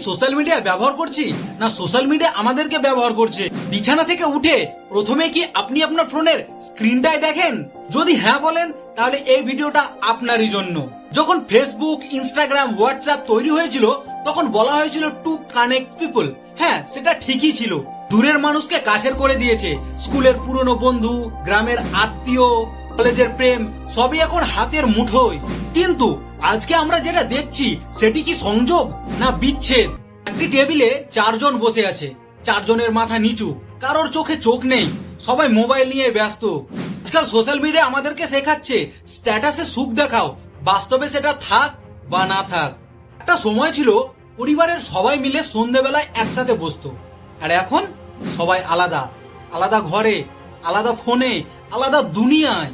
Social media ব্যবহার করছি না সোশ্যাল মিডিয়া আমাদেরকে ব্যবহার করছে? বিছানা থেকে উঠে প্রথমে কি আপনি আপনার ফোনের স্ক্রিনটাই দেখেন? যদি হ্যাঁ বলেন তাহলে এই ভিডিওটা আপনারই জন্য। যখন ফেসবুক, ইনস্টাগ্রাম, হোয়াটসঅ্যাপ তৈরি হয়েছিল তখন বলা হয়েছিল টু কানেক্ট পিপল। হ্যাঁ, সেটা ঠিকই ছিল। দূরের মানুষকে কাছের করে দিয়েছে। স্কুলের পুরনো বন্ধু, গ্রামের আত্মীয়, কলেজের প্রেম সবই এখন হাতের মুঠোয়। কিন্তু আজকে আমরা যেটা দেখছি সেটি কি সংযোগ না বিচ্ছেদ? একটি টেবিলে চারজন বসে আছে, চারজনের মাথা নিচু, কারোর চোখে চোখ নেই, সবাই মোবাইল নিয়ে ব্যস্ত। আজকাল সোশ্যাল মিডিয়া আমাদেরকে শেখাচ্ছে স্ট্যাটাসে সুখ দেখাও, বাস্তবে সেটা থাক বা না থাক। একটা সময় ছিল পরিবারের সবাই মিলে সন্ধ্যেবেলায় একসাথে বসতো, আর এখন সবাই আলাদা, আলাদা ঘরে, আলাদা ফোনে, আলাদা দুনিয়ায়।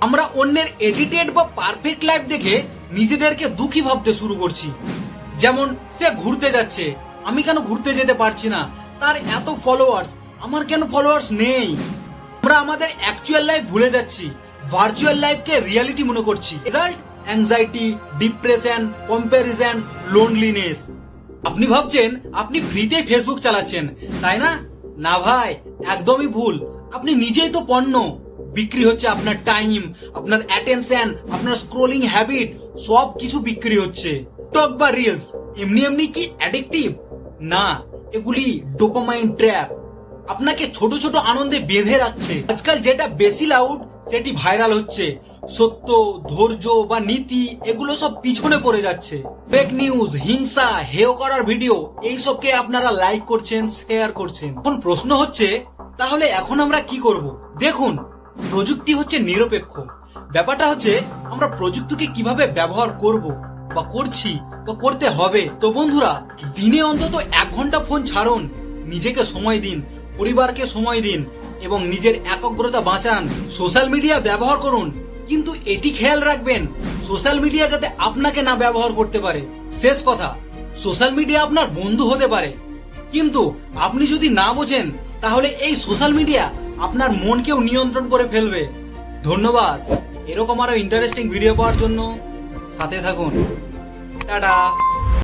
আমরা অন্যের এডিটেড বা পারফেক্ট লাইফ দেখে নিজেদেরকে দুঃখী ভাবতে শুরু করছি। যেমন সে ঘুরতে যাচ্ছে, আমি কেন ঘুরতে যেতে পারছি না? তার এত ফলোয়ার্স, আমার কেন ফলোয়ার্স নেই? আমরা আমাদের অ্যাকচুয়াল লাইফ ভুলে যাচ্ছি, ভার্চুয়াল লাইফকে রিয়ালিটি মনে করছি। Result anxiety, depression, comparison, loneliness. আপনি ভাবছেন আপনি ফ্রিতে ফেসবুক চালাচ্ছেন, তাই না? না ভাই, একদমই ভুল। আপনি নিজেই তো পণ্য। বিক্রি হচ্ছে আপনার টাইম, আপনার অ্যাটেনশন, আপনার স্ক্রোলিং হ্যাবিট, সব কিছু বিক্রি হচ্ছে। টক বা রিলস এমনি এমনি কি অ্যাডিকটিভ? না, এগুলি ডোপামাইন ট্র্যাপ। আপনাকে ছোট ছোট আনন্দে বেঁধে রাখছে। আজকাল যেটা বেশি লাউড সেটি ভাইরাল হচ্ছে। সত্য, ধৈর্য বা নীতি এগুলো সব পিছনে পড়ে যাচ্ছে। ফেক নিউজ, হিংসা, হেয় করার ভিডিও এইসবকে আপনারা লাইক করছেন, শেয়ার করছেন। এখন প্রশ্ন হচ্ছে তাহলে এখন আমরা কি করব? দেখুন, প্রযুক্তি হচ্ছে নিরপেক্ষ। ব্যাপারটা হচ্ছে আমরা প্রযুক্তিকে কিভাবে ব্যবহার করব বা করছি বা করতে হবে। তো বন্ধুরা, দিনে অন্তত 1 ঘন্টা ফোন ছাড়ুন, নিজেকে সময় দিন, পরিবারকে সময় দিন এবং নিজের একাগ্রতা বাঁচান। সোশ্যাল মিডিয়া ব্যবহার করুন, কিন্তু এটি খেয়াল রাখবেন সোশ্যাল মিডিয়া যাতে আপনাকে না ব্যবহার করতে পারে। শেষ কথা, সোশ্যাল মিডিয়া আপনার বন্ধু হতে পারে, কিন্তু আপনি যদি না বোঝেন তাহলে এই সোশ্যাল মিডিয়া আপনার মনকেও নিয়ন্ত্রণ করে ফেলবে। ধন্যবাদ। এরকম আরো ইন্টারেস্টিং ভিডিও পাওয়ার জন্য সাথে থাকুন। টাটা।